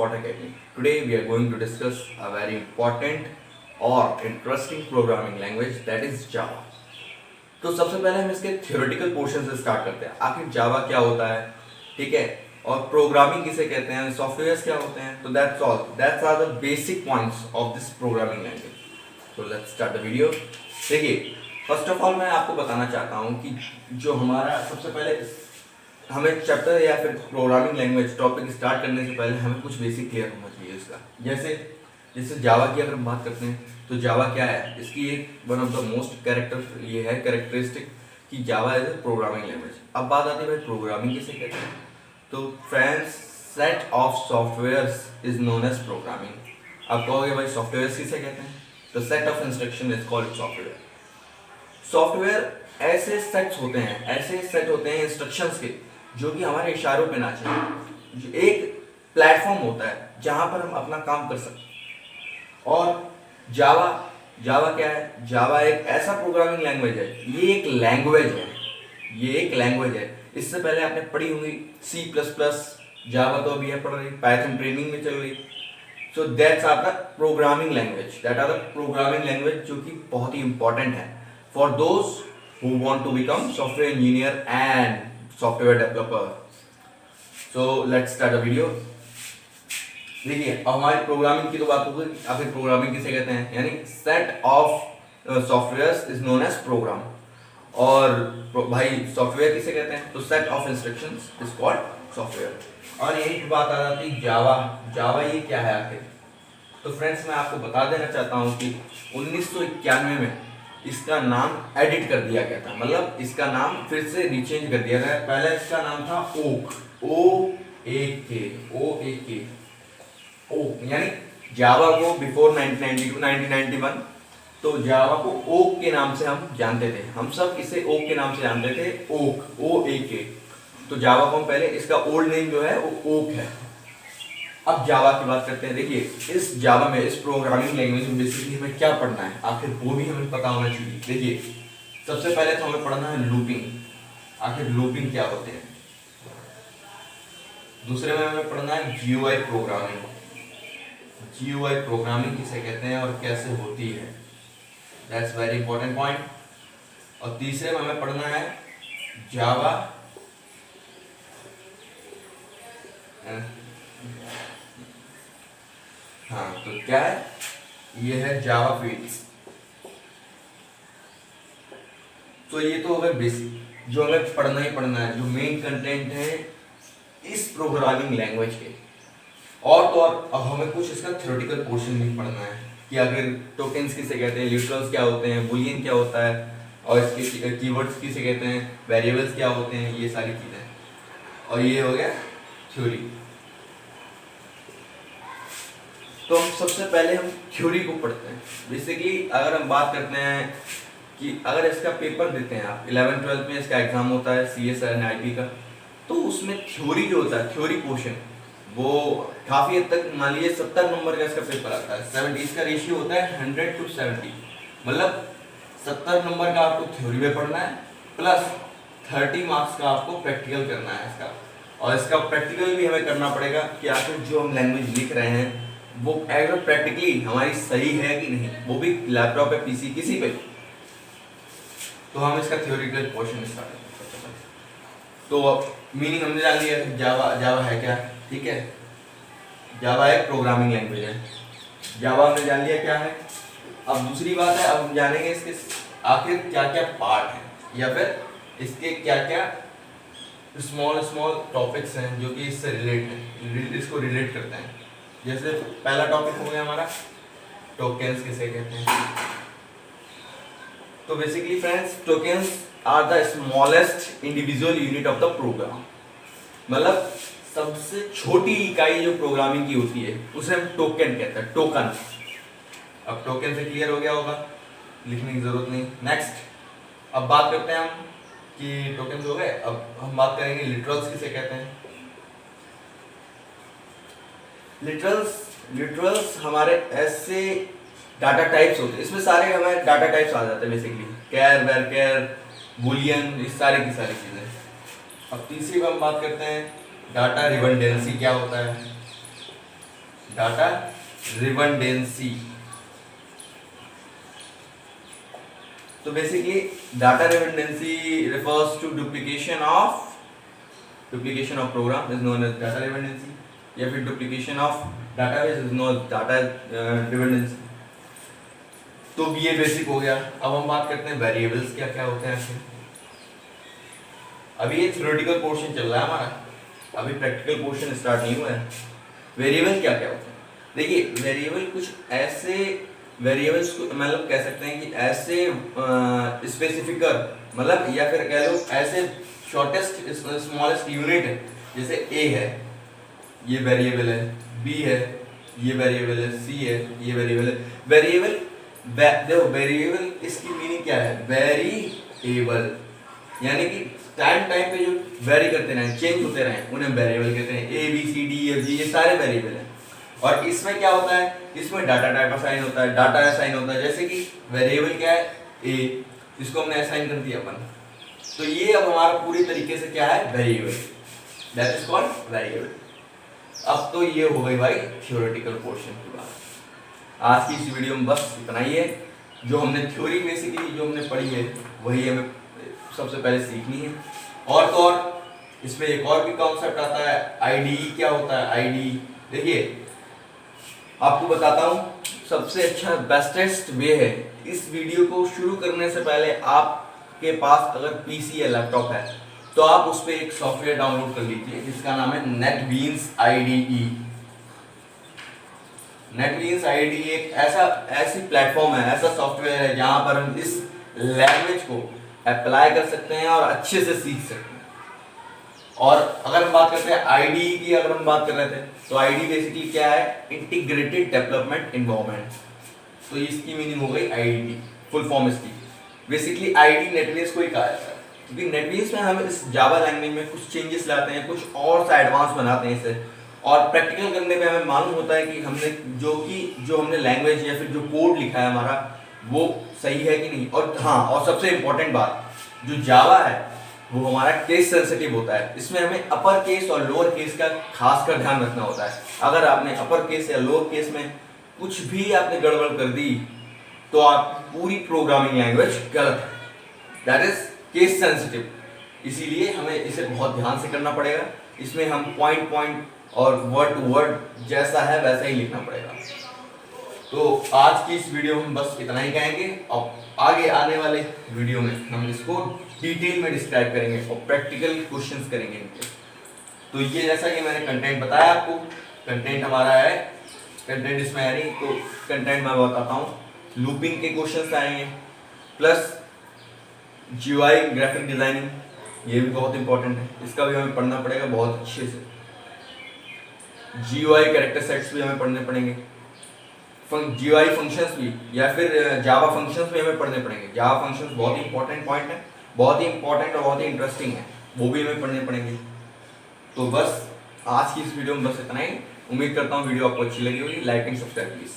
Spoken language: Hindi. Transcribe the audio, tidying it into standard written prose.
Spot Academy. Today we are going to discuss a very important or interesting programming language that is Java. तो सबसे पहले हम इसके थियोरेटिकल पोर्शन से स्टार्ट करते हैं। आखिर जावा क्या होता है, ठीक है, और प्रोग्रामिंग किसे कहते हैं, सॉफ्टवेयर्स क्या होते हैं। तो that's all, that's are the basic points of this programming language. तो लेट्स स्टार्ट द वीडियो। देखिए, फर्स्ट ऑफ ऑल मैं आपको बताना चाहता हूँ कि जो हमारा सबसे पहले हमें चैप्टर या फिर प्रोग्रामिंग लैंग्वेज टॉपिक स्टार्ट करने से पहले हमें कुछ बेसिक क्लियर होना चाहिए इसका। जैसे जावा की अगर हम बात करते हैं तो जावा क्या है, इसकी एक वन ऑफ द मोस्ट ये है कैरेक्टरिस्टिक कि Java is a programming language. अब बात आती है भाई प्रोग्रामिंग किसे कहते हैं। तो friends, set of softwares is known as programming. आप कहोगे भाई सॉफ्टवेयर किसे कहते हैं, तो set of instruction is called software. Software ऐसे सेट होते हैं इंस्ट्रक्शंस के जो कि हमारे इशारों पे ना चले। एक प्लेटफॉर्म होता है जहां पर हम अपना काम कर सकते हैं। और जावा क्या है, जावा एक ऐसा प्रोग्रामिंग लैंग्वेज है, ये एक लैंग्वेज है। इससे पहले आपने पढ़ी होंगी C++, जावा तो अभी है पढ़ रही, पाइथन ट्रेनिंग में चल रही। So that's are the programming language जो कि बहुत ही इंपॉर्टेंट है for those who want to become software engineer and software developer. So let's start the video. देखिए, अब हमारी प्रोग्रामिंग की तो बात होगी। आखिर प्रोग्रामिंग किसे कहते हैं, यानी set of softwares is known as program. और भाई सॉफ्टवेयर किसे कहते हैं, तो set of instructions is called software. और यही बात आ जाती है जावा ये क्या है आखिर। तो फ्रेंड्स, मैं आपको बता देना चाहता हूँ कि 1991 में इसका नाम एडिट कर दिया गया था, मतलब इसका नाम फिर से रिचेंज कर दिया गया। पहले इसका नाम था ओक, यानी जावा को बिफोर 1991 तो जावा को ओक के नाम से हम जानते थे। हम सब इसे ओक के नाम से जानते थे, OAK। तो जावा को हम पहले, इसका ओल्ड नेम जो है वो ओक है। अब जावा की बात करते हैं। देखिए, इस जावा में, इस प्रोग्रामिंग लैंग्वेज में बेसिकली हमें क्या पढ़ना है, आखिर वो भी हमें पता होना चाहिए। देखिए, सबसे पहले तो हमें पढ़ना है लूपिंग। आखिर लूपिंग क्या होते हैं। दूसरे में हमें पढ़ना है GUI प्रोग्रामिंग किसे कहते हैं और कैसे होती है, दैट्स वेरी इंपॉर्टेंट पॉइंट। और तीसरे में हमें पढ़ना है जावा तो क्या है, ये है जावा फील्ड्स। तो ये तो होगा बेसिक जो हमें पढ़ना ही पढ़ना है, जो मेन कंटेंट है इस प्रोग्रामिंग लैंग्वेज के। और तो और अब हमें कुछ इसका थ्योरेटिकल पोर्शन भी पढ़ना है कि अगर टोकन्स किसे कहते हैं, लिटरल्स क्या होते हैं, बुलियन क्या होता है, और इसके कीवर्ड्स किसे कहते हैं, वेरिएबल्स क्या होते हैं, ये सारी चीजें। और ये हो गया थ्योरी। तो हम सबसे पहले हम थ्योरी को पढ़ते हैं। बेसिकली अगर हम बात करते हैं कि अगर इसका पेपर देते हैं आप 11th-12th में, इसका एग्जाम होता है CSNIP का, तो उसमें थ्योरी जो होता है, थ्योरी पोर्शन, वो काफी हद तक, मान लीजिए 70 नंबर का इसका पेपर आता है, 70 इसका रेशियो होता है 100:70, मतलब 70 नंबर का आपको थ्योरी में पढ़ना है प्लस 30 मार्क्स का आपको प्रैक्टिकल करना है इसका। और इसका प्रैक्टिकल भी हमें करना पड़ेगा कि आखिर जो हम लैंग्वेज लिख रहे हैं वो अगर प्रैक्टिकली हमारी सही है कि नहीं, वो भी लैपटॉप पे, PC किसी पे। तो हम इसका थ्योरेटिकल पोर्शन स्टार्ट करेंगे। तो अब मीनिंग हमने जान लिया, जावा है क्या, ठीक है। जावा एक प्रोग्रामिंग लैंग्वेज है, जावा हमने जान लिया क्या है। अब दूसरी बात है, अब हम जानेंगे इसके आखिर क्या क्या पार्ट हैं, या फिर इसके क्या क्या स्मॉल टॉपिक्स हैं जो कि इससे इसको रिलेट करते हैं। जैसे पहला टॉपिक हो गया हमारा टोकन्स किसे कहते हैं। तो basically friends, tokens are the smallest individual unit of the program, मतलब सबसे छोटी इकाई जो प्रोग्रामिंग की होती है उसे हम टोकन कहते हैं, टोकन। अब टोकन से क्लियर हो गया होगा, लिखने की जरूरत नहीं। नेक्स्ट, अब बात करते हैं हम कि टोकन्स हो गए। अब हम बात करेंगे लिटरल्स किसे कहते हैं। लिटरल्स हमारे ऐसे डाटा टाइप्स होते हैं, इसमें सारे हमारे डाटा टाइप्स आ जाते हैं बेसिकली, कैर, वेर, बुलियन, इस सारी की सारी चीजें। अब तीसरी हम बात करते हैं डाटा रिडंडेंसी क्या होता है। Data redundancy. तो basically data redundancy refers to duplication of program is known as data redundancy, या फिर duplication of database is known as data redundancy। तो ये बेसिक हो गया। अब हम बात करते हैं वेरिएबल्स क्या क्या होते हैं ऐसे। अभी ये थ्योरेटिकल पोर्शन चल रहा है हमारा, अभी प्रैक्टिकल पोर्शन स्टार्ट नहीं हुआ है। वेरिएबल क्या क्या होते हैं, देखिए वेरिएबल कुछ ऐसे वेरिएबल्स को मतलब कह सकते हैं कि ऐसे स्पेसिफिकर मतलब या फिर कह लो ऐसे शॉर्टेस्ट स्मॉलेस्ट यूनिट है। जैसे ए है ये वेरिएबल है, बी है ये वेरिएबल है, सी है ये वेरिएबल है। वेरिएबल देखो वेरिएबल इसकी मीनिंग क्या है, वेरिएबल यानी कि टाइम टाइम पे जो वेरी करते रहें चेंज होते रहें उन्हें वेरिएबल कहते हैं। A B C D F G ये सारे वेरिएबल हैं। और इसमें क्या होता है, इसमें डाटा टाइप असाइन होता है, डाटा असाइन होता है। जैसे कि वेरिएबल क्या है ए, इसको हमने असाइन कर दिया अपन, तो ये अब हमारा पूरी तरीके से क्या है variable, that is called variable. अब तो ये हो गई भाई थ्योरेटिकल पोर्शन की बात। आज की इस वीडियो में बस इतना ही है। जो हमने थ्योरी बेसिकली जो हमने पढ़ी है वही हमें सबसे पहले सीखनी है। और तो और इसमें एक और भी कॉन्सेप्ट आता है आईडीई। क्या होता है आईडीई, देखिए आपको बताता हूँ सबसे अच्छा बेस्टेस्ट वे है। इस वीडियो को शुरू करने से पहले आपके पास अगर पीसी या लैपटॉप है तो आप उस पर एक सॉफ्टवेयर डाउनलोड कर लीजिए जिसका नाम है नेटबीन्स आईडीई। नेटबीन्स आईडीई एक ऐसी प्लेटफॉर्म है, ऐसा सॉफ्टवेयर है जहां पर हम इस लैंग्वेज को अप्लाई कर सकते हैं और अच्छे से सीख सकते हैं। और अगर हम बात करते हैं आईडीई की, अगर हम बात कर रहे थे तो आईडीई बेसिकली क्या है, इंटीग्रेटेड डेवलपमेंट एनवायरनमेंट। तो इसकी मीनिंग हो गई आईडीई, फुल फॉर्म इसकी। बेसिकली आईडीई नेटबीन्स को ही कहा जाता है क्योंकि नेटबीन्स में हम इस जावा लैंग्वेज में कुछ चेंजेस लाते हैं, कुछ और सा एडवांस बनाते हैं इसे। और प्रैक्टिकल करने में हमें मालूम होता है कि हमने जो हमने लैंग्वेज या फिर जो कोड लिखा है हमारा वो सही है कि नहीं। और हाँ, और सबसे इंपॉर्टेंट बात, जो जावा है वो हमारा केस सेंसिटिव होता है। इसमें हमें अपर केस और लोअर केस का खासकर ध्यान रखना होता है। अगर आपने अपर केस या लोअर केस में कुछ भी आपने गड़बड़ कर दी तो आप पूरी प्रोग्रामिंग लैंग्वेज गलत है, दैट इज केस सेंसिटिव। इसीलिए हमें इसे बहुत ध्यान से करना पड़ेगा। इसमें हम पॉइंट और वर्ड टू वर्ड जैसा है वैसा ही लिखना पड़ेगा। तो आज की इस वीडियो में बस इतना ही कहेंगे और आगे आने वाले वीडियो में हम इसको डिटेल में डिस्क्राइब करेंगे और प्रैक्टिकल क्वेश्चंस करेंगे इनके। तो ये जैसा कि मैंने कंटेंट बताया आपको, कंटेंट हमारा है, कंटेंट इसमें है नहीं तो कंटेंट मैं बताता हूँ। लूपिंग के क्वेश्चंस आएंगे, प्लस जीयूआई ग्राफिक डिजाइनिंग, ये भी बहुत इंपॉर्टेंट है, इसका भी हमें पढ़ना पड़ेगा बहुत अच्छे से। जीयूआई कैरेक्टर सेट्स भी हमें पढ़ने पड़ेंगे, जीयूआई फंक्शंस भी या फिर जावा फंक्शंस भी हमें पढ़ने पड़ेंगे। जावा फंक्शंस बहुत ही इंपॉर्टेंट पॉइंट है, बहुत ही इंपॉर्टेंट और बहुत ही इंटरेस्टिंग है, वो भी हमें पढ़ने पड़ेंगे। तो बस आज की इस वीडियो में बस इतना ही। उम्मीद करता हूँ वीडियो आपको अच्छी लगी होगी। Like and subscribe please.